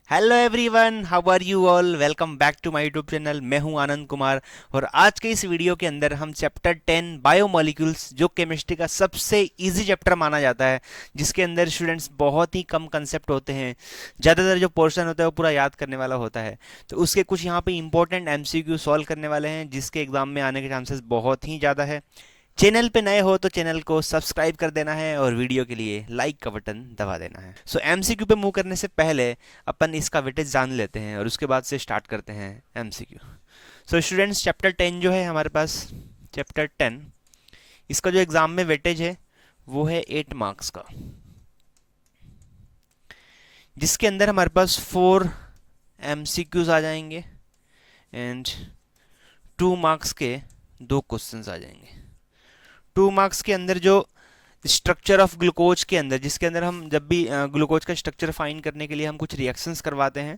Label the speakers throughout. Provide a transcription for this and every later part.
Speaker 1: Hello everyone, how are you all. Welcome back to my YouTube channel. मैं हूं आनंद कुमार और आज के इस वीडियो के अंदर हम चैप्टर 10 बायोमोलिक्यूल्स, जो केमिस्ट्री का सबसे इजी चैप्टर माना जाता है, जिसके अंदर स्टूडेंट्स बहुत ही कम कंसेप्ट होते हैं, ज़्यादातर जो पोर्शन होता है वो पूरा याद करने वाला होता है। तो उसके कुछ यहाँ पे इंपॉर्टेंट एमसीक्यू सॉल्व करने वाले हैं, जिसके एग्जाम में आने के चांसेस बहुत ही ज़्यादा है। चैनल पे नए हो तो चैनल को सब्सक्राइब कर देना है और वीडियो के लिए लाइक का बटन दबा देना है। सो एमसीक्यू पे मूव करने से पहले अपन इसका वेटेज जान लेते हैं और उसके बाद से स्टार्ट करते हैं एमसीक्यू। सो स्टूडेंट्स, चैप्टर 10 जो है हमारे पास, चैप्टर 10, इसका जो एग्जाम में वेटेज है वो है 8 मार्क्स का, जिसके अंदर हमारे पास 4 एमसीक्यूज आ जाएंगे एंड 2 मार्क्स के 2 क्वेश्चंस आ जाएंगे। 2 मार्क्स के अंदर जो स्ट्रक्चर ऑफ ग्लूकोज के अंदर, जिसके अंदर हम जब भी ग्लूकोज का स्ट्रक्चर फाइंड करने के लिए हम कुछ रिएक्शंस करवाते हैं,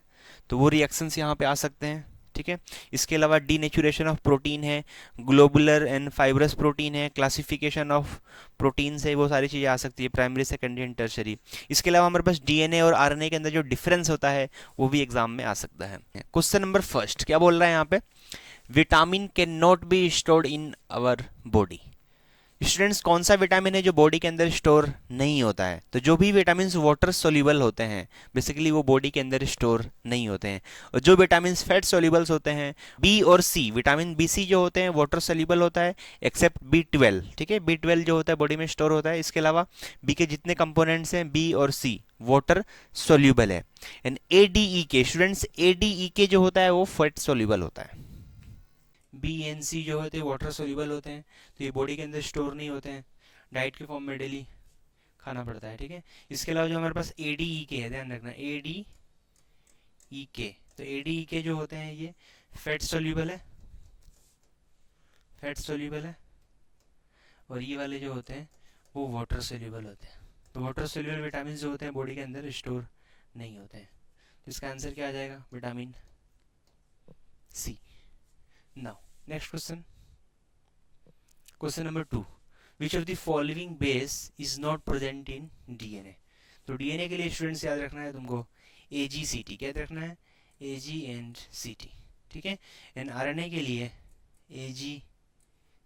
Speaker 1: तो वो रिएक्शंस यहाँ पे आ सकते हैं। ठीक है, इसके अलावा डीनेचुरेशन ऑफ प्रोटीन है, ग्लोबुलर एंड फाइब्रस प्रोटीन है, क्लासिफिकेशन ऑफ प्रोटीन है, वो सारी चीज़ें आ सकती है, प्राइमरी सेकेंडरी एंड टर्शरी। इसके अलावा हमारे पास डीएनए और आरएनए के अंदर जो डिफरेंस होता है वो भी एग्जाम में आ सकता है। क्वेश्चन नंबर फर्स्ट क्या बोल रहा है यहाँ पे, vitamin can not be stored in our body. Students, कौन सा विटामिन है जो बॉडी के अंदर स्टोर नहीं होता है? तो जो भी विटामिन वाटर सोल्यूबल होते हैं, बेसिकली वो बॉडी के अंदर स्टोर नहीं होते हैं। और जो विटामिन फैट सोल्यूबल्स होते हैं, बी और सी, विटामिन बी सी जो होते हैं वाटर सोल्यूबल होता है, एक्सेप्ट बी 12। ठीक है, बी 12 जो होता है बॉडी में स्टोर होता है। इसके अलावा बी के जितने कंपोनेंट्स हैं, बी और सी, वाटर सोल्यूबल है। एंड ए डी ई के, स्टूडेंट्स ए डी ई के जो होता है वो फैट सोल्यूबल होता है। बी एन सी जो होते हैं वाटर सोल्यूबल होते हैं, तो ये बॉडी के अंदर स्टोर नहीं होते हैं, डाइट के फॉर्म में डेली खाना पड़ता है। ठीक है, इसके अलावा जो हमारे पास ए डी ई के है, ध्यान रखना, ए डी ई के, तो ए डी ई के जो होते हैं ये फैट सोल्यूबल है, फैट सोल्यूबल है। और ये वाले जो होते हैं वो वाटर सोल्यूबल होते हैं। तो वाटर सोल्यूबल विटामिन जो होते हैं बॉडी के अंदर स्टोर नहीं होते हैं। तो इसका आंसर क्या आ जाएगा? Vitamin C. Now next question, question number 2, which of the following base is not present in DNA. तो डीएनए के लिए स्टूडेंट्स याद रखना है तुमको ए जी सी टी, क्या याद रखना है? ए जी एंड सी टी। ठीक है, एंड आरएनए के लिए ए जी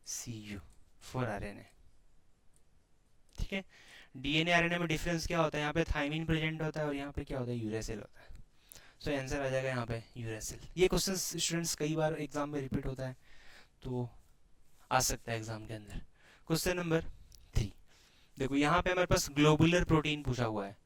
Speaker 1: सी यू फॉर आरएनए। ठीक है, डीएनए आरएनए में डिफरेंस क्या होता है? यहाँ पे थाइमिन प्रेजेंट होता है और यहाँ पे क्या होता है? यूरेसिल होता है। सो आंसर आ जाएगा यहाँ पे यूरेसिल। ये क्वेश्चन स्टूडेंट्स कई बार एग्जाम में रिपीट होता है, तो आ सकता है एग्जाम के अंदर। क्वेश्चन नंबर 3, देखो यहाँ पे हमारे पास ग्लोबुलर प्रोटीन पूछा हुआ है।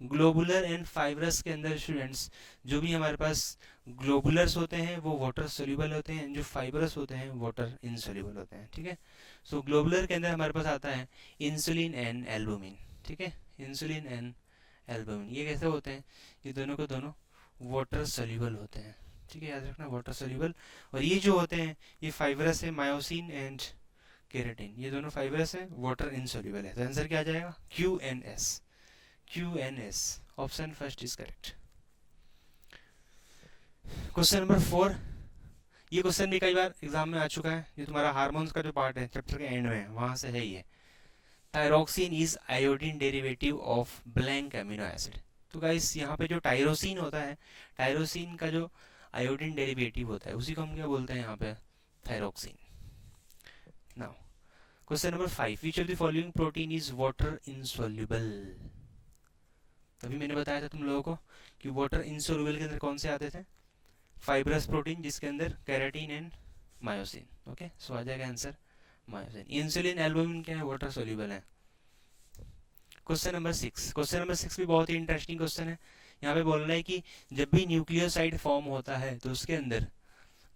Speaker 1: ग्लोबुलर एंड फाइब्रस के अंदर स्टूडेंट्स जो भी हमारे पास ग्लोबुलर्स होते हैं वो वाटर सोल्यूबल होते हैं, जो फाइब्रस होते हैं वाटर इनसोल्यूबल होते हैं। ठीक है, सो ग्लोबुलर के अंदर हमारे पास आता है इंसुलिन एंड एल्बुमिन। ठीक है, इंसुलिन एंड एल्बुमिन ये कैसे होते हैं? ये दोनों को दोनों वाटर सोल्यूबल होते हैं। ठीक है, याद रखना वाटर सोल्यूबल। और ये जो होते हैं ये फाइब्रस है, मायोसिन एंड केराटिन, ये दोनों फाइब्रस है, वाटर इनसोल्यूबल है। तो आंसर क्या आ जाएगा? Q N S. Q N S, option first is correct. Question number 4, ये क्वेश्चन भी कई बार एग्जाम में आ चुका है। ये तुम्हारा हार्मोन्स का जो पार्ट है चैप्टर के एंड में, वहां से है ये। Thyroxine is iodine derivative of blank amino acid. तो गाइस यहाँ पे जो टायरोसिन होता है, टायरोसिन का जो आयोडीन डेरिवेटिव होता है उसी को हम क्या बोलते हैं यहाँ पे? Thyroxine. Now question number 5, which of the following protein is water insoluble. तभी मैंने बताया था तुम लोगों को कि वाटर इनसोल्यूबल के अंदर कौन से आते थे? फाइब्रस प्रोटीन, जिसके अंदर केराटिन एंड मायोसिन। ओके, सो आ जाएगा आंसर मायोसिन। इंसुलिन एल्बुमिन क्या है? वाटर सोल्यूबल है। क्वेश्चन नंबर 6, क्वेश्चन नंबर 6 भी बहुत ही इंटरेस्टिंग क्वेश्चन है। यहाँ पे बोल रहा है कि जब भी न्यूक्लियोसाइड फॉर्म होता है तो उसके अंदर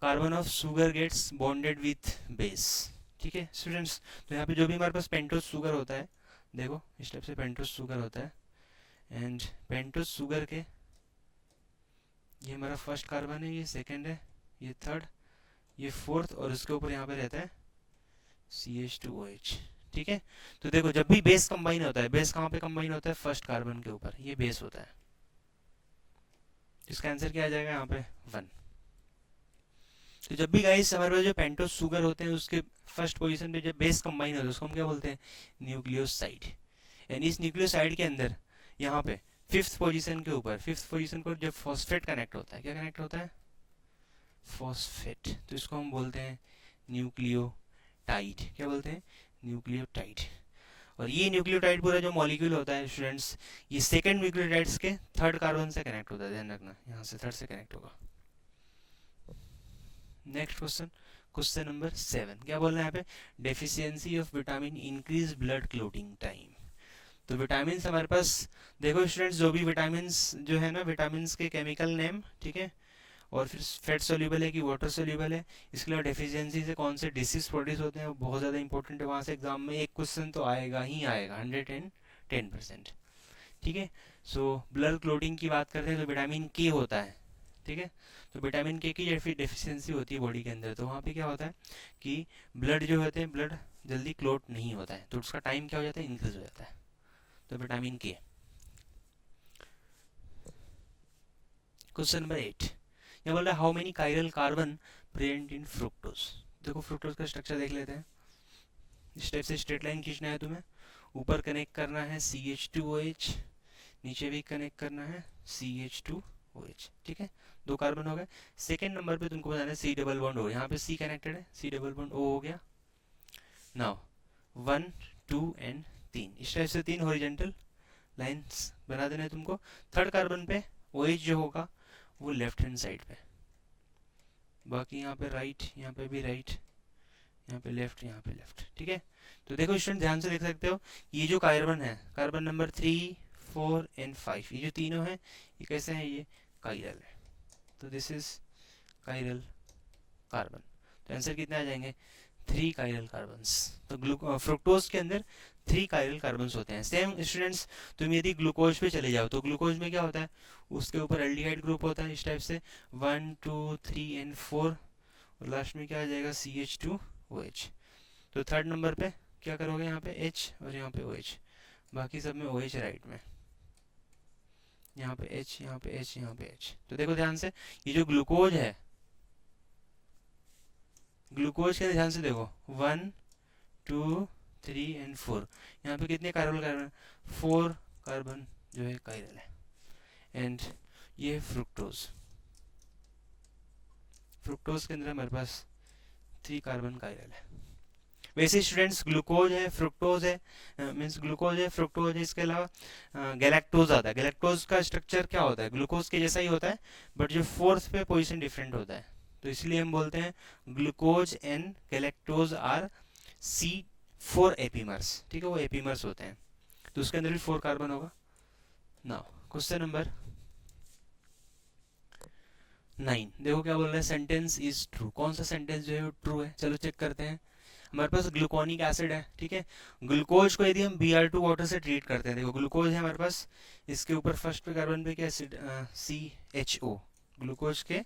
Speaker 1: carbon of sugar gets bonded with base. ठीक है स्टूडेंट्स, तो यहाँ पे जो भी हमारे पास पेंटोज शुगर होता है, देखो इस टाइप से पेंटोज शुगर होता है, एंड पेंटोज शुगर के ये हमारा फर्स्ट कार्बन है, ये सेकंड है, ये थर्ड, ये फोर्थ, और उसके ऊपर यहाँ पे रहता है CH2OH। ठीक है, तो देखो जब भी बेस कंबाइन होता है, बेस कहाँ पे कंबाइन होता है? फर्स्ट कार्बन के ऊपर, ये बेस होता है। इसका आंसर क्या आ जाएगा यहाँ पे? 1। तो जब भी गाइस हमारे पास जो पेंटोज शुगर होते हैं उसके फर्स्ट पोजीशन पे जब बेस कंबाइन होता है उसको हम क्या बोलते हैं? न्यूक्लियोसाइड। एंड इस न्यूक्लियोसाइड के अंदर यहाँ पे फिफ्थ पोजीशन के ऊपर, फिफ्थ पोजीशन पर जब फॉस्फेट कनेक्ट होता है, क्या कनेक्ट होता है, फॉस्फेट, तो इसको हम बोलते हैं न्यूक्लियोटाइड। क्या बोलते हैं, न्यूक्लियोटाइड। और ये न्यूक्लियोटाइड पूरा जो मॉलिक्यूल होता है स्टूडेंट्स, ये सेकंड न्यूक्लियोटाइड्स के थर्ड कार्बन से कनेक्ट होता है, ध्यान रखना, यहाँ से थर्ड से कनेक्ट होगा। नेक्स्ट क्वेश्चन, क्वेश्चन नंबर 7, क्या बोल रहे हैं यहाँ पे, deficiency of vitamin increase blood clotting time. तो विटामिन हमारे पास, देखो स्टूडेंट्स, जो भी विटामिन जो है ना, विटामिन के केमिकल नेम, ठीक है, और फिर फैट सोल्यूबल है कि वाटर सोल्यूबल है, इसके अलावा डेफिशिएंसी से कौन से डिसीज प्रोड्यूस होते हैं, वो बहुत ज़्यादा इंपॉर्टेंट है। वहाँ से एग्जाम में एक क्वेश्चन तो आएगा ही आएगा, 110%। ठीक है, सो ब्लड क्लोटिंग की बात करते हैं तो विटामिन के होता है, ठीक है, तो विटामिन के की डेफिशिएंसी होती है बॉडी के अंदर, तो वहाँ पे क्या होता है कि ब्लड जो होते हैं, ब्लड जल्दी क्लोट नहीं होता है, तो उसका टाइम क्या हो जाता है, इंक्रीज हो जाता है, तो विटामिन के। क्वेश्चन नंबर 8, ये बोल रहा है how many chiral carbon present in fructose. देखो फ्रुक्टोज का स्ट्रक्चर देख लेते हैं। इस टाइप से स्ट्रेट लाइन खींचना है तुम्हें, ऊपर कनेक्ट करना है CH2OH, नीचे भी कनेक्ट करना है CH2OH, ठीक है, 2 कार्बन हो गए। सेकेंड नंबर पे तुमको बताना है C डबल बॉन्ड O, यहाँ पे C कनेक्टेड है, C डबल बॉन्ड O हो गया। नाउ 1 2 एंड 3, इस टाइप से 3 हॉरिजॉन्टल लाइंस बना देना है तुमको। थर्ड कार्बन पे OH जो होगा वो लेफ्ट हैंड साइड पे, बाकी यहाँ पे राइट, यहाँ पे भी राइट, यहाँ पे लेफ्ट, यहाँ पे लेफ्ट, ठीक है। तो देखो स्टूडेंट ध्यान से देख सकते हो, ये जो कार्बन है, कार्बन नंबर 3 4 एंड 5, ये जो तीनों हैं ये कैसे हैं, ये कायरल है, तो दिस इज कायरल कार्बन। तो आंसर कितने आ जाएंगे, 3 कायरल कार्बन्स। तो फ्रुक्टोज के अंदर 3 कायरल कार्बन्स होते हैं। सेम स्टूडेंट्स, तुम यदि ग्लूकोज पे चले जाओ तो ग्लूकोज में क्या होता है, उसके ऊपर एल्डिहाइड ग्रुप होता है इस टाइप से 1 2 3 एंड 4, और लास्ट में क्या आ जाएगा CH2OH। तो थर्ड नंबर पे क्या करोगे, यहाँ पे H और यहाँ पे OH, बाकी सब में OH राइट में, यहाँ पे H, यहाँ पे H, यहाँ पे H। तो देखो ध्यान से, ये जो ग्लूकोज है, ग्लूकोज के ध्यान से देखो 1 2 3 एंड 4, यहाँ पे कितने कार्बन कार्बन, 4 कार्बन जो है कायरल है। एंड ये फ्रुक्टोज, फ्रुक्टोज के अंदर हमारे पास 3 कार्बन कायरल है। वैसे स्टूडेंट्स ग्लूकोज है, फ्रुक्टोज है, मीन्स ग्लूकोज है, फ्रुक्टोज है, इसके अलावा गैलेक्टोज आता है। गैलेक्टोज का स्ट्रक्चर क्या होता है, ग्लूकोज के जैसा ही होता है, बट जो फोर्थ पे पोजीशन डिफरेंट होता है, तो इसलिए हम बोलते हैं glucose and galactose are C4 epimers, ठीक है, वो एपीमर्स होते हैं, तो उसके अंदर भी 4 कार्बन होगा। नाउ क्वेश्चन नंबर 9, देखो क्या बोल रहा है, सेंटेंस इज ट्रू। कौन सा सेंटेंस जो है वो ट्रू है, चलो चेक करते हैं। हमारे पास ग्लूकोनिक एसिड है, ठीक है, ग्लूकोज को यदि हम Br2 वाटर से ट्रीट करते हैं, देखो ग्लूकोज है हमारे पास, इसके ऊपर फर्स्ट पे कार्बन पे क्या एसिड, CHO, ग्लूकोज के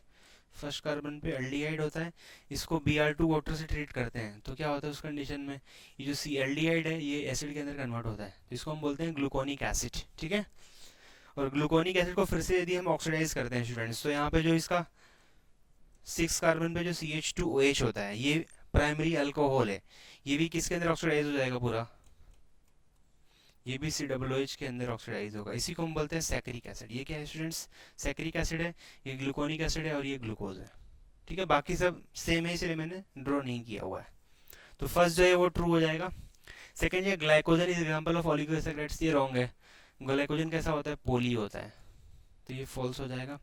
Speaker 1: फर्स्ट कार्बन पे एल्डिहाइड होता है, इसको Br2 वाटर से ट्रीट करते हैं तो क्या होता है उस कंडीशन में, ये जो C एल्डिहाइड है ये एसिड के अंदर कन्वर्ट होता है, तो इसको हम बोलते हैं ग्लूकोनिक एसिड, ठीक है। और ग्लूकोनिक एसिड को फिर से यदि हम ऑक्सीडाइज करते हैं स्टूडेंट्स, तो यहाँ पे जो इसका 6 कार्बन पे जो CH2OH होता है, ये प्राइमरी अल्कोहल है, ये भी किसके अंदर ऑक्सीडाइज हो जाएगा पूरा, ये भी COOH के अंदर ऑक्सीडाइज होगा, इसी को हम बोलते हैं सैकरिक एसिड। ये क्या है स्टूडेंट्स, सैकरिक एसिड है, ये ग्लूकोनिक एसिड है और ये ग्लूकोज है, ठीक है, बाकी सब सेम है इसलिए मैंने ड्रॉ नहीं किया हुआ है। तो फर्स्ट जो है वो ट्रू हो जाएगा। सेकंड ये glycogen is example of oligosaccharides, ये रॉन्ग है, ग्लाइकोजन कैसा होता है, पोली होता है, तो ये फॉल्स हो जाएगा।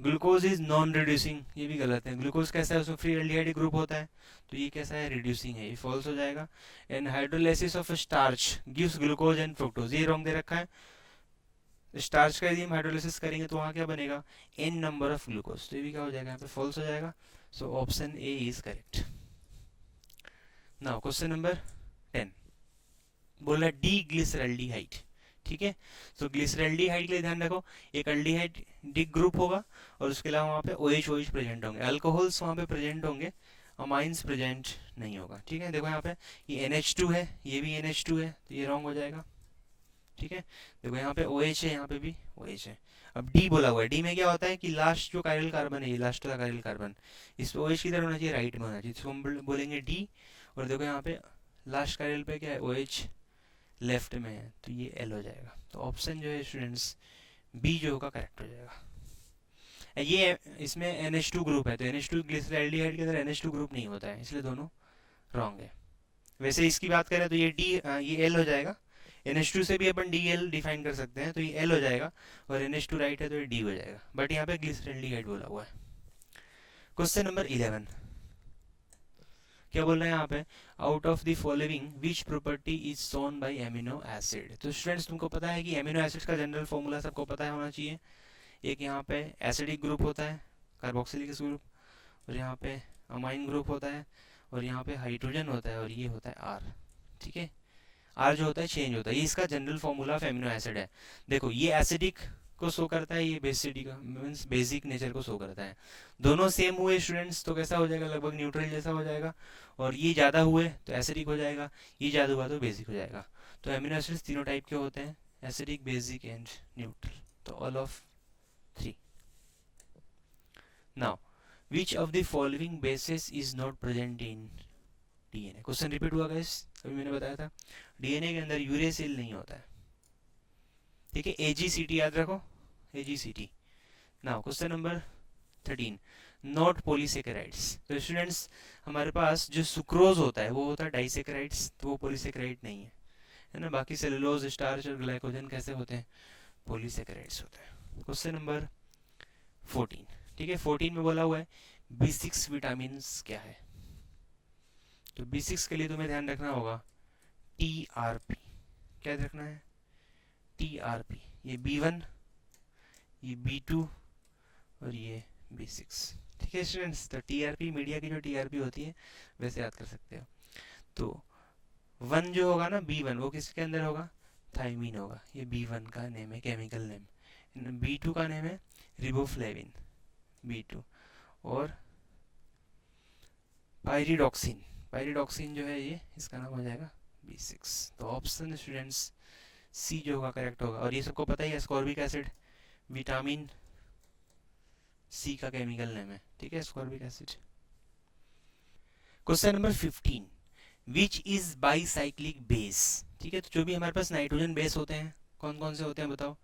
Speaker 1: ग्लूकोज इज नॉन रिड्यूसिंग, ये भी गलत है, ग्लूकोज कैसा है, उसमें फ्री एल्डिहाइड ग्रुप होता है, तो ये कैसा है, रिड्यूसिंग है, ये फॉल्स हो जाएगा। And hydrolysis of starch gives glucose and fructose, ये रॉन्ग दे रखा है। स्टार्च का यदि हम हाइड्रोलाइसिस करेंगे तो वहाँ क्या बनेगा, n नंबर ऑफ ग्लूकोज, तो ये भी क्या हो जाएगा, यहाँ पे फॉल्स हो जाएगा। So option A is correct. Now question number 10, बोल रहा है डी ग्लिसरल्डिहाइड, ठीक है, तो ग्लिसरल्डिहाइड के लिए ध्यान रखो, एक अल्डिहाइड डिक ग्रुप होगा और उसके अलावा वहाँ पे OH प्रेजेंट होंगे, अल्कोहल्स वहाँ पे प्रेजेंट होंगे, अमाइंस प्रेजेंट नहीं होगा, ठीक है। देखो यहाँ पे ये NH2 है, ये भी NH2 है, तो ये रॉन्ग हो जाएगा, ठीक है। देखो यहाँ पे OH है, यहाँ पे भी OH है। अब D बोला हुआ है, D में क्या होता है कि लास्ट जो कायरल कार्बन है, ये लास्ट वाला कायरल कार्बन, इस पे OH किधर होना चाहिए, राइट में होना चाहिए, इसको हम बोलेंगे D। और देखो यहाँ पे लास्ट कायरल पे क्या है, OH लेफ्ट में है तो ये एल हो जाएगा। तो ऑप्शन जो है स्टूडेंट्स बी जो होगा करेक्ट हो जाएगा। ये इसमें NH2 ग्रुप है तो NH2 ग्लिसरॉल्डिहाइड के अंदर NH2 ग्रुप नहीं होता है, इसलिए दोनों रॉन्ग है। वैसे इसकी बात करें तो ये डी ये एल हो जाएगा। NH2 से भी अपन DL डिफाइन कर सकते हैं तो ये एल हो जाएगा, और NH2 राइट है तो ये डी हो जाएगा, बट यहाँ पे ग्लिसरॉल्डिहाइड बोला हुआ है। क्वेश्चन नंबर 11 क्या बोल रहे हैं यहाँ पे, out of the following which property is shown by amino acid. तो स्टूडेंट्स तुमको पता है कि एमिनो एसिड का जनरल फॉर्मूला सबको पता है होना चाहिए। एक यहाँ पे एसिडिक ग्रुप होता है कार्बोक्सिलिक ग्रुप, और यहाँ पे अमाइन ग्रुप होता है, और यहाँ पे हाइड्रोजन होता है, और ये होता है आर। ठीक है, आर जो होता है चेंज होता है, ये इसका general formula of amino acid है। देखो ये एसिडिक को शो करता है, ये बेसिडिक मीन्स बेसिक नेचर को शो करता है। दोनों सेम हुए स्टूडेंट्स तो कैसा हो जाएगा, लगभग न्यूट्रल जैसा हो जाएगा, और ये ज़्यादा हुए तो एसिडिक हो जाएगा, ये ज़्यादा हुआ तो बेसिक हो जाएगा। तो एमिनो एसिड्स तीनों टाइप के होते हैं, एसिडिक, बेसिक एंड न्यूट्रल, तो all of 3। Now which of the following basis is not present in DNA। Question repeat हुआ गाइस, अभी मैंने बताया था DNA के अंदर यूरेसिल नहीं होता है। ठीक है, AGCT याद रखो, AGCT। Now question number 13 not polysaccharides. तो स्टूडेंट्स हमारे पास जो सुक्रोज होता है वो होता है डाइसेकेराइड्स, तो वो पॉलीसेकेराइड नहीं है ना। बाकी सेलुलोज, स्टार्च और ग्लाइकोजन कैसे होते हैं, पॉलीसेकेराइड्स होते हैं। क्वेश्चन नंबर 14, ठीक है, 14 में बोला हुआ है B6 विटामिन क्या है। तो B6 के लिए तुम्हें ध्यान रखना होगा TRP। क्या रखना है, TRP। ये B1, ये B2 और ये B6। ठीक है स्टूडेंट्स, तो TRP मीडिया की जो TRP होती है वैसे याद कर सकते हो। तो 1 जो होगा ना B1 वो किसके अंदर होगा, थायमीन होगा, ये B1 का नेम है, केमिकल नेम। B2 का नेम है रिबोफ्लेविन, B2। और पायरिडॉक्सिन, पायरिडॉक्सिन जो है ये इसका नाम हो जाएगा B6। तो ऑप्शन स्टूडेंट्स सी जो होगा करेक्ट होगा। और ये सबको पता ही है स्कॉर्बिक एसिड विटामिन सी का केमिकल नेम है। ठीक है, ascorbic acid. Question number 15 which is bicyclic base. ठीक है, तो जो भी हमारे पास नाइट्रोजन बेस होते हैं कौन कौन से होते हैं बताओ,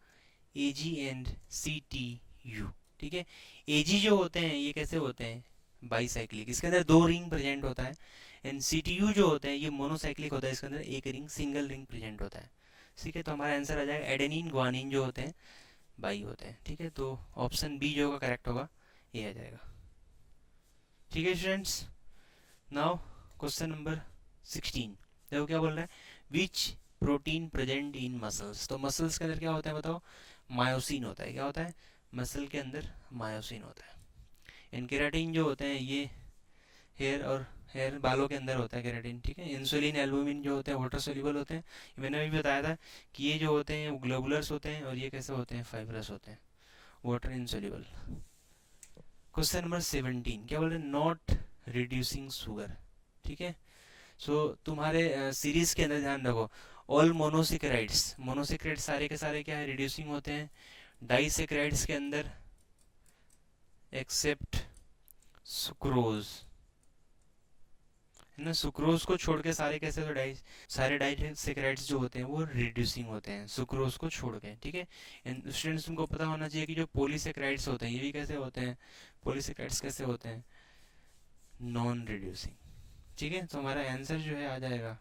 Speaker 1: Ag एंड CTU। ठीक है, Ag जो होते हैं ये कैसे होते हैं, बाईसाइक्लिक, इसके अंदर 2 रिंग प्रेजेंट होता है। एंड CTU जो होते हैं ये मोनोसाइक्लिक होता है, इसके अंदर 1 रिंग, सिंगल रिंग प्रेजेंट होता है। ठीक है, तो हमारा आंसर आ जाएगा एडेनिन ग्वानिन जो होते हैं बाई होते हैं। ठीक है, तो ऑप्शन बी जो होगा करेक्ट होगा, ये आ जाएगा। ठीक है स्टूडेंट्स, नाउ क्वेश्चन नंबर 16 देखो क्या बोल रहा है, विच प्रोटीन प्रेजेंट इन मसल्स। तो मसल्स के अंदर क्या होता है बताओ, मायोसिन होता है। क्या होता है, मसल के अंदर मायोसिन होता है। इन केराटिन जो होते हैं ये हेयर और हेयर बालों के अंदर होता है केराटिन। ठीक है, इंसुलिन एल्बुमिन जो होते हैं वाटर सोल्यूबल होते हैं। मैंने अभी बताया था कि ये जो होते हैं वो ग्लोबुलर्स होते हैं, और ये कैसे होते हैं, फाइब्रस होते हैं, वाटर इंसोल्यूबल। क्वेश्चन नंबर 17 क्या बोल रहे हैं, नॉट रिड्यूसिंग शुगर। ठीक है, सो तुम्हारे सीरीज के अंदर ध्यान रखो, ऑल मोनोसेकेराइड्स, मोनोसेकेराइड्स सारे के सारे क्या है, रिड्यूसिंग होते हैं। डाइसेकेराइड्स के अंदर एक्सेप्ट सुक्रोज है ना, सुक्रोज को छोड़ के सारे कैसे, तो सारे डाइसेकेराइड्स जो होते हैं वो रिड्यूसिंग होते हैं सुक्रोज को छोड़ के। ठीक है, स्टूडेंट्स तुमको पता होना चाहिए कि जो पॉलीसेकेराइड्स होते हैं ये भी कैसे होते हैं, पॉलीसेकेराइड्स कैसे होते हैं, नॉन रिड्यूसिंग। ठीक है, तो हमारा आंसर जो है आ जाएगा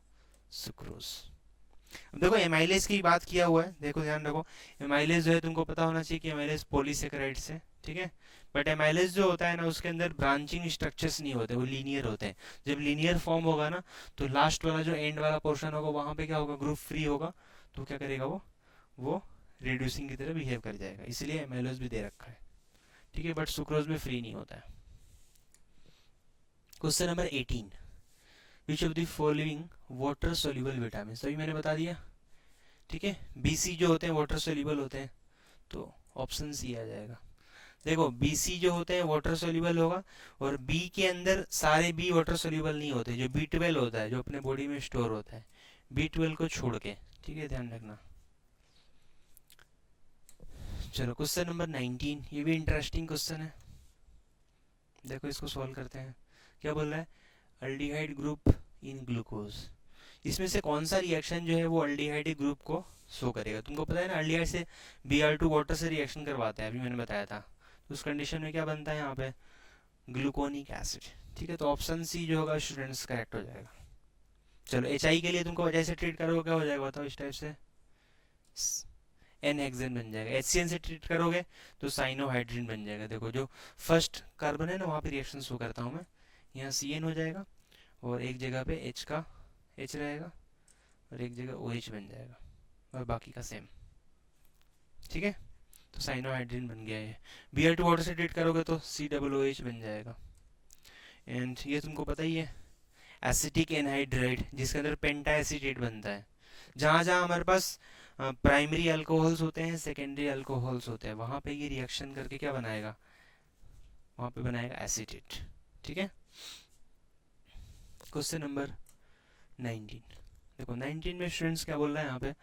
Speaker 1: सुक्रोज। अब देखो एमाइलेज की बात किया हुआ है, देखो ध्यान रखो, एमाइलेज जो है तुमको पता होना चाहिए कि एमाइलेज पॉलीसेकेराइड्स है। ठीक है, बट एमाइलेज जो होता है ना उसके अंदर ब्रांचिंग स्ट्रक्चर्स नहीं होते, वो लीनियर होते हैं। जब लीनियर फॉर्म होगा ना तो लास्ट वाला जो एंड वाला पोर्शन होगा वहां पे क्या होगा, ग्रुप फ्री होगा, तो क्या करेगा वो रिड्यूसिंग की तरह बिहेव कर जाएगा, इसलिए एमाइलेज भी दे रखा है। ठीक है, बट सुक्रोज में फ्री नहीं होता है। Question number 18 which of the following water soluble vitamin. तो अभी मैंने बता दिया। ठीक है, BC जो होते हैं वाटर सोल्यूबल होते हैं, तो ऑप्शन सी आ जाएगा। देखो BC जो होते हैं वाटर सोल्यूबल होगा, और B के अंदर सारे B वाटर सोल्यूबल नहीं होते, जो B12 होता है जो अपने बॉडी में स्टोर होता है, B12 को छोड़ के। ठीक है, ध्यान रखना। चलो क्वेश्चन नंबर 19, ये भी इंटरेस्टिंग क्वेश्चन है, देखो इसको सॉल्व करते हैं। क्या बोल रहा है, अल्डिहाइड ग्रुप इन ग्लूकोज। इसमें से कौन सा रिएक्शन जो है वो अल्डिहाइड ग्रुप को शो करेगा। तुमको पता है ना, अल्डिहाइड से Br2 वाटर से रिएक्शन करवाते हैं, अभी मैंने बताया था। तो उस कंडीशन में क्या बनता है यहाँ पे, ग्लूकोनिक एसिड। ठीक है, तो ऑप्शन सी जो होगा स्टूडेंट्स करेक्ट हो जाएगा। चलो HI के लिए तुमको जैसे ट्रीट करोगे क्या हो जाएगा बताओ, इस टाइप से एन हेक्सेन बन जाएगा। HCN से ट्रीट करोगे तो साइनोहाइड्रिन बन जाएगा। देखो जो फर्स्ट कार्बन है ना वहाँ पे रिएक्शन शो करता हूँ मैं, यहाँ CN हो जाएगा और एक जगह पे H का H रहेगा और एक जगह OH बन जाएगा और बाकी का सेम। ठीक है, तो साइनोहाइड्रिन बन गया है। Br2 वाटर से ट्रीट करोगे तो COOH बन जाएगा। एंड ये तुमको पता ही है एसिटिक एनहाइड्राइड, जिसके अंदर पेंटा एसीटेट बनता है। जहाँ जहाँ हमारे पास प्राइमरी अल्कोहल्स होते हैं, सेकेंडरी अल्कोहल्स होते हैं, वहाँ पे ये रिएक्शन करके क्या बनाएगा, वहाँ पे बनाएगा एसीटेट। ठीक है, क्वेश्चन नंबर 19। देखो 19 में स्टूडेंट्स क्या बोल रहा है यहाँ पे,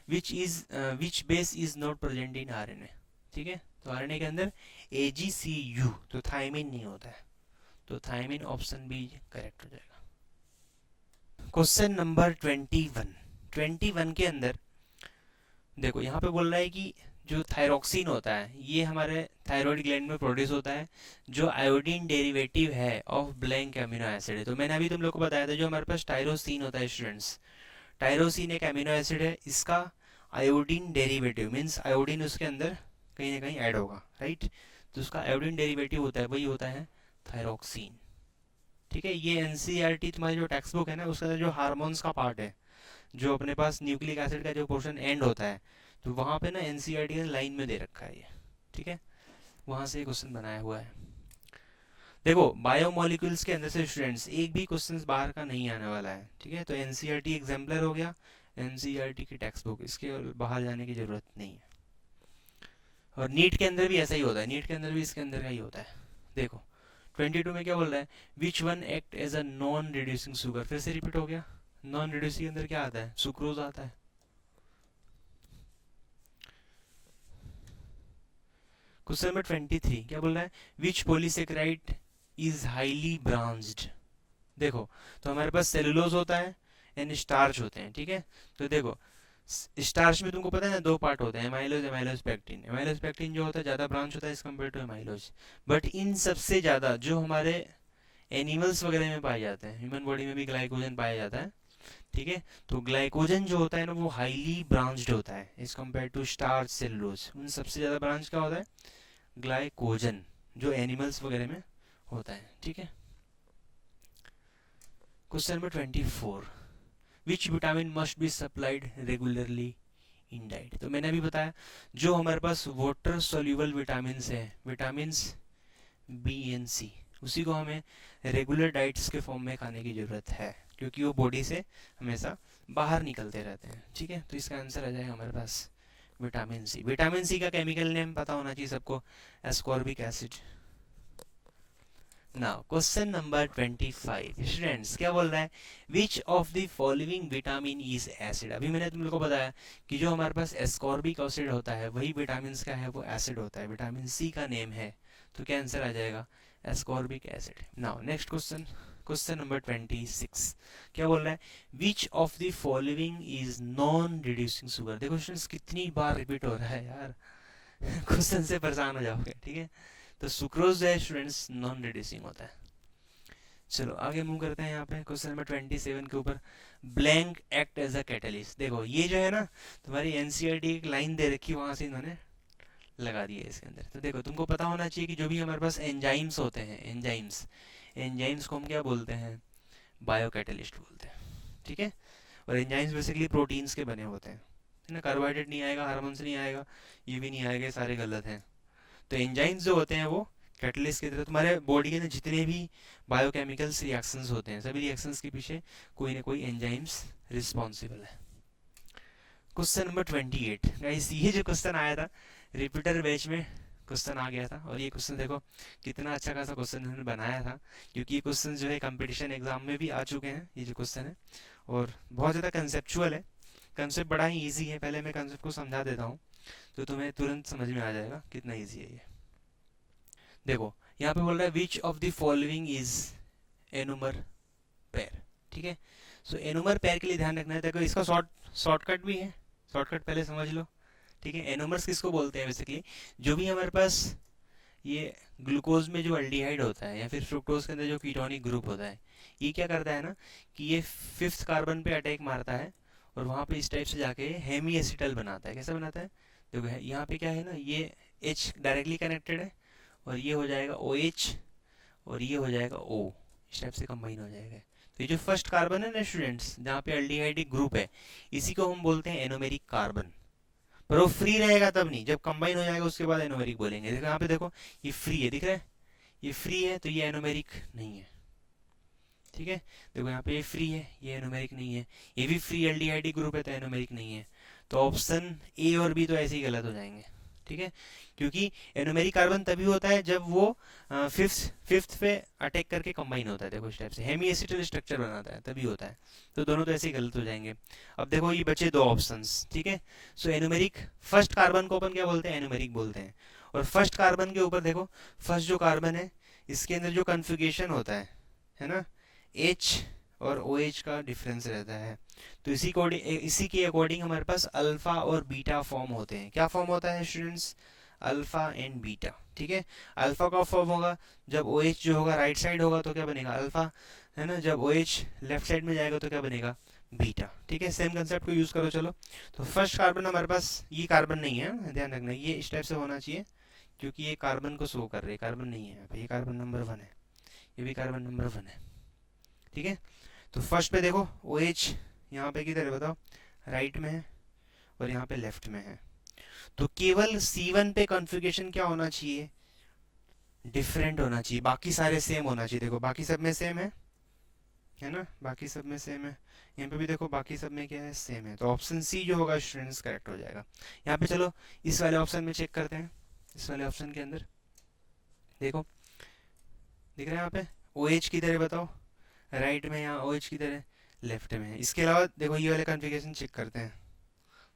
Speaker 1: which base is not present in RNA। ठीक है, तो RNA के अंदर AgCU, तो थायमिन नहीं होता है, तो थायमिन ऑप्शन बी करेक्ट हो जाएगा। क्वेश्चन नंबर 21 के अंदर देखो यहाँ पे बोल रहा है कि जो थायरोक्सिन होता है ये हमारे थायराइड ग्लैंड में प्रोड्यूस होता है, जो आयोडीन डेरिवेटिव है ऑफ ब्लैंक अमीनो एसिड है। तो मैंने अभी तुम लोग को बताया था जो हमारे पास टायरोसिन होता है स्टूडेंट्स, टायरोसिन एक अमीनो एसिड है, इसका आयोडीन डेरिवेटिव मीन्स आयोडीन उसके अंदर कहीं ना कहीं ऐड होगा, राइट। तो उसका आयोडीन डेरिवेटिव होता है, वही होता है थायरोक्सिन। ठीक है, ये NCERT तुम्हारी जो टेक्स्ट बुक है ना उसके अंदर जो हार्मोन्स का पार्ट है, जो अपने पास न्यूक्लिक एसिड का जो पोर्शन एंड होता है, तो वहाँ पे ना NCERT ने लाइन में दे रखा है ये। ठीक है, वहाँ से क्वेश्चन बनाया हुआ है। देखो बायोमोलिक्यूल्स के अंदर से स्टूडेंट्स एक भी क्वेश्चन बाहर का नहीं आने वाला है। ठीक है, तो NCERT एग्जाम्पलर हो गया, NCERT की टेक्स्ट बुक, इसके बाहर जाने की जरूरत नहीं है। और नीट के अंदर भी ऐसा ही होता है, नीट के अंदर भी इसके अंदर का ही होता है। देखो 22 में क्या बोल रहा है, which one act as a non reducing sugar. फिर से रिपीट हो गया, नॉन रिड्यूसिंग के अंदर क्या आता है, सुक्रोज आता है। क्वेश्चन नंबर 23 क्या बोल रहा है, विच पॉलीसेकेराइड इज हाईली ब्रांच्ड। देखो तो हमारे पास सेलुलोज होता है एंड स्टार्च होते हैं। ठीक है, तो देखो स्टार्च में तुमको पता है ना दो पार्ट होते हैं, amylose amylopectin. Amylopectin जो होता है ज़्यादा ब्रांच होता है as compare to amylose, but इन सबसे ज़्यादा जो हमारे एनिमल्स वगैरह में पाए जाते हैं, ह्यूमन बॉडी में भी ग्लाइकोजन पाया जाता है। ठीक है, तो ग्लाइकोजन जो होता है ना वो हाईली ब्रांच्ड होता है as compare to starch cellulose. उन सबसे ज़्यादा ब्रांच क्या होता है, ग्लाइकोजन, जो एनिमल्स वगैरह में होता है। ठीक है, question number 24, which vitamin must be supplied regularly in diet. तो मैंने अभी बताया जो हमारे पास वाटर सोल्यूबल विटामिन है, विटामिन B and C, उसी को हमें रेगुलर डाइट्स के फॉर्म में खाने की ज़रूरत है, क्योंकि वो बॉडी से हमेशा बाहर निकलते रहते हैं। ठीक है, तो इसका आंसर आ जाएगा हमारे पास विटामिन C। विटामिन C का केमिकल नेम पता होना चाहिए सबको, ascorbic acid. Now question number 25 students क्या बोल रहा है, विच of the following vitamin is acid. अभी मैंने तुम लोग को बताया कि जो हमारे पास एस्कॉर्बिक एसिड होता है वही विटामिन का है वो एसिड होता है, विटामिन C का नेम है, तो क्या आंसर आ जाएगा, ascorbic acid. Now next question, question number 26 क्या बोल रहा है, विच of the following is non reducing sugar. देखो स्टूडेंट्स कितनी बार रिपीट हो रहा है यार क्वेश्चन से परेशान हो जाओगे। ठीक है, तो सुक्रोज जो है स्टूडेंट्स नॉन रिड्यूसिंग होता है। चलो आगे मूव करते हैं यहाँ पे क्वेश्चन नंबर 27 के ऊपर, blank act as a catalyst. देखो ये जो है ना तुम्हारी NCERT एक लाइन दे रखी है, वहां से इन्होंने लगा दी है इसके अंदर। तो देखो तुमको पता होना चाहिए कि जो भी हमारे पास एंजाइम्स होते हैं, एंजाइम्स को हम क्या बोलते हैं, बायो कैटलिस्ट बोलते हैं। ठीक है, और एंजाइम्स बेसिकली प्रोटीन्स के बने होते हैं, है ना। कार्बोहाइड्रेट नहीं आएगा, हार्मोन्स नहीं आएगा, ये भी नहीं आएगा, ये सारे गलत हैं। तो एंजाइम्स जो होते हैं वो कैटलिस्ट की तरह तुम्हारे बॉडी के अंदर जितने भी बायोकेमिकल्स रिएक्शंस होते हैं, सभी रिएक्शंस के पीछे कोई ना कोई एंजाइम्स रिस्पॉन्सिबल है। क्वेश्चन नंबर 28 गाइस, ये जो क्वेश्चन आया था रिपीटर बैच में क्वेश्चन आ गया था, और ये क्वेश्चन देखो कितना अच्छा खासा क्वेश्चन उन्होंने बनाया था, क्योंकि ये क्वेश्चन जो है कंपटीशन एग्जाम में भी आ चुके हैं ये जो क्वेश्चन है, और बहुत ज़्यादा कंसेप्चुअल है, कंसेप्ट बड़ा ही ईजी है। पहले मैं कंसेप्ट को समझा देता हूँ तो तुम्हें तुरंत समझ में आ जाएगा कितना ईजी है ये। देखो यहाँ पे बोल रहा है विच of the following is anomer pair. ठीक है, सो एनोमर पेयर के लिए ध्यान रखना है। देखो इसका शॉर्टकट भी है, शॉर्टकट पहले समझ लो, ठीक है। एनोमर्स किसको बोलते हैं बेसिकली, जो भी हमारे पास ये ग्लूकोज में जो अल्डिहाइड होता है या फिर फ्रुक्टोज के अंदर जो कीटोनिक ग्रुप होता है, ये क्या करता है ना कि ये 5th कार्बन पे अटैक मारता है और वहाँ पे इस टाइप से जाके हेमी एसिटल बनाता है। कैसे बनाता है, देखो यहाँ पे क्या है ना, ये H डायरेक्टली कनेक्टेड है और ये हो जाएगा OH और ये हो जाएगा O, इस टाइप से कंबाइन हो जाएगा। तो ये जो फर्स्ट कार्बन है ना स्टूडेंट्स, जहाँ पे अल्डिहाइड ग्रुप है, इसी को हम बोलते हैं एनोमेरिक कार्बन। पर वो फ्री रहेगा तब नहीं, जब कंबाइन हो जाएगा उसके बाद एनोमेरिक बोलेंगे। देखो यहाँ पे देखो ये फ्री है, दिख रहा है, ये फ्री है तो ये एनोमेरिक नहीं है, ठीक है। देखो यहाँ पे ये फ्री है, ये एनोमेरिक नहीं है, ये भी फ्री एल्डिहाइड ग्रुप है तो एनोमेरिक नहीं है। तो ऑप्शन ए और बी तो ऐसे ही गलत हो जाएंगे, ठीक है। क्योंकि एनोमेरिक कार्बन तभी होता है जब वो फिफ्थ पे अटैक करके कंबाइन होता है। देखो इस टाइप से हेमी एसिटल स्ट्रक्चर बनाता है, तभी होता है। तो दोनों तो ऐसे ही गलत हो जाएंगे। अब देखो ये बचे 2 ऑप्शंस, ठीक है। सो एनोमेरिक फर्स्ट कार्बन को अपन क्या बोलते हैं, एनोमेरिक बोलते हैं। और फर्स्ट कार्बन के ऊपर देखो, फर्स्ट जो कार्बन है इसके अंदर जो कन्फिगरेशन होता है ना, H और OH का डिफरेंस रहता है। तो इसी के अकॉर्डिंग हमारे पास अल्फा और बीटा फॉर्म होते हैं। क्या फॉर्म होता है स्टूडेंट्स, अल्फा एंड बीटा, ठीक है। अल्फा का फॉर्म होगा जब OH जो होगा राइट साइड होगा तो क्या बनेगा, अल्फा, है ना। जब OH लेफ्ट साइड में जाएगा तो क्या बनेगा, बीटा, ठीक है। सेम कंसेप्ट को यूज करो। चलो तो फर्स्ट कार्बन हमारे पास ये कार्बन नहीं है, ध्यान रखना, ये इस टाइप से होना चाहिए क्योंकि ये कार्बन को शो कर रहे हैं, कार्बन नहीं है, ये कार्बन नंबर 1 है, ये भी कार्बन नंबर 1 है, ठीक है। तो फर्स्ट पे देखो OH यहाँ पे किधर है बताओ, राइट में है और यहाँ पे लेफ्ट में है। तो केवल C1 पे कॉन्फ़िगरेशन क्या होना चाहिए, डिफरेंट होना चाहिए, बाकी सारे सेम होना चाहिए। देखो बाकी सब में सेम है ना, बाकी सब में सेम है। यहाँ पे भी देखो बाकी सब में क्या है, सेम है। तो ऑप्शन सी जो होगा स्टूडेंट्स करेक्ट हो जाएगा। यहाँ पे चलो इस वाले ऑप्शन में चेक करते हैं। इस वाले ऑप्शन के अंदर देखो, दिख रहा है यहाँ पे OH किधर है बताओ, राइट में, यहाँ OH किधर है, लेफ्ट में है। इसके अलावा देखो ये वाले कॉन्फ़िगरेशन चेक करते हैं।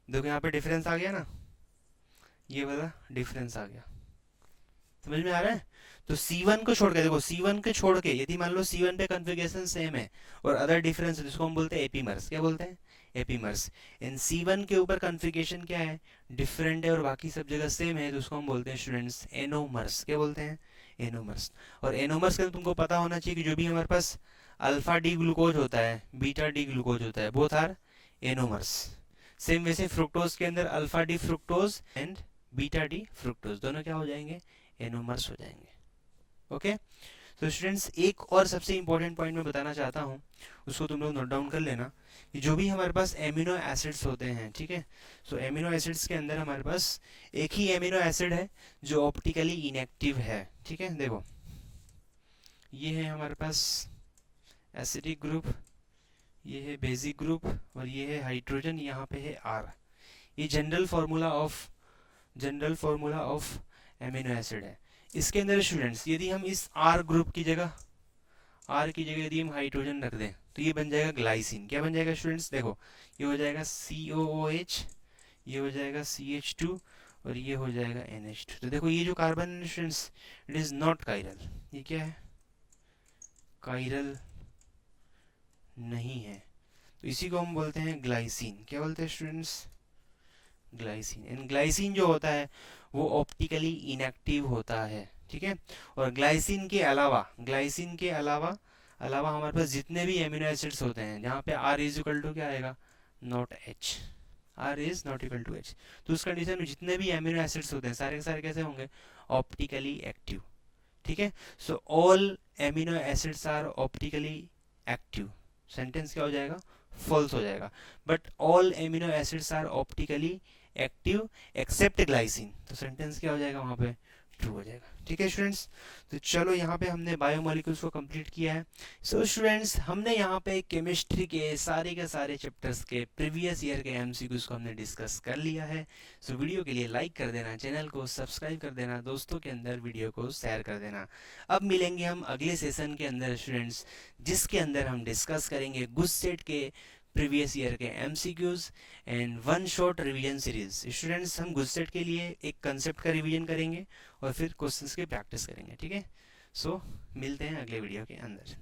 Speaker 1: देखो यहाँ पे डिफरेंस आ गया ना, ये वाला डिफरेंस आ गया, समझ में आ रहा है। तो C1 को छोड़ के देखो, C1 के छोड़ के यदि मान लो C1 पे कॉन्फ़िगरेशन सेम है और अदर डिफरेंस है, जिसको हम बोलते हैं एपीमर्स, क्या बोलते हैं, एपीमर्स। इन C1 के ऊपर कॉन्फ़िगरेशन क्या है, डिफरेंट है और बाकी सब जगह सेम है, तो उसको हम बोलते हैं स्टूडेंट्स एनोमर्स। क्या बोलते हैं, एनोमर्स। और एनोमर्स के तुमको पता होना चाहिए कि जो भी हमारे पास अल्फा डी ग्लूकोज होता है, बीटा डी ग्लूकोज होता है, बोथ आर एनोमर्स। सेम वैसे फ्रुक्टोज के अंदर alpha D fructose and beta D fructose दोनों क्या हो जाएंगे, एनोमर्स हो जाएंगे। ओके। तो स्टूडेंट्स एक और सबसे इंपॉर्टेंट पॉइंट मैं बताना चाहता हूँ, उसको तुम लोग नोट डाउन कर लेना, कि जो भी हमारे पास एमिनो एसिड्स होते हैं, ठीक है। सो एमिनो एसिड्स के अंदर हमारे पास एक ही एमिनो एसिड है जो ऑप्टिकली इनएक्टिव है, ठीक है। देखो ये है हमारे पास एसिडिक ग्रुप, ये है बेसिक ग्रुप और ये है हाइड्रोजन, यहाँ पे है R। ये general formula of amino acid है। इसके अंदर स्टूडेंट्स यदि हम इस R ग्रुप की जगह यदि हम हाइड्रोजन रख दें तो ये बन जाएगा ग्लाइसिन। क्या बन जाएगा स्टूडेंट्स, देखो ये हो जाएगा COOH, ये हो जाएगा CH2 और ये हो जाएगा NH2। तो देखो ये जो कार्बन है students, it is not chiral. ये क्या है, कायरल नहीं है, तो इसी को हम बोलते हैं ग्लाइसिन। क्या बोलते हैं स्टूडेंट्स, ग्लाइसिन। एंड ग्लाइसिन जो होता है वो ऑप्टिकली इनएक्टिव होता है, ठीक है। और ग्लाइसिन के अलावा हमारे पास जितने भी एमिनो एसिड्स होते हैं जहाँ पे R इज इक्वल टू क्या आएगा, not H, R is not equal to H, तो उस कंडीशन में जितने भी एमिनो एसिड्स होते हैं सारे के सारे कैसे होंगे, ऑप्टिकली एक्टिव, ठीक है। So all amino acids are optically active, sentence क्या हो जाएगा, फॉल्स हो जाएगा। But all amino acids are optically active except glycine, तो सेंटेंस क्या हो जाएगा वहाँ पे, ट्रू हो जाएगा, ठीक है स्टूडेंट्स। तो चलो यहाँ पे हमने बायोमोलिक्यूल्स को कंप्लीट किया है। सो स्टूडेंट्स हमने यहाँ पे केमिस्ट्री के सारे चैप्टर्स के प्रीवियस ईयर के एमसीक्यूज को हमने डिस्कस कर लिया है। सो वीडियो के लिए लाइक कर देना, चैनल को सब्सक्राइब कर देना, दोस्तों के अंदर वीडियो को शेयर कर देना। अब मिलेंगे हम अगले सेशन के अंदर स्टूडेंट्स, जिसके अंदर हम डिस्कस करेंगे गुजसेट के प्रीवियस ईयर के MCQs and 1 short revision series. Students हम गुजसेट के लिए एक कंसेप्ट का रिवीजन करेंगे और फिर क्वेश्चंस की प्रैक्टिस करेंगे, ठीक है। सो मिलते हैं अगले वीडियो के अंदर।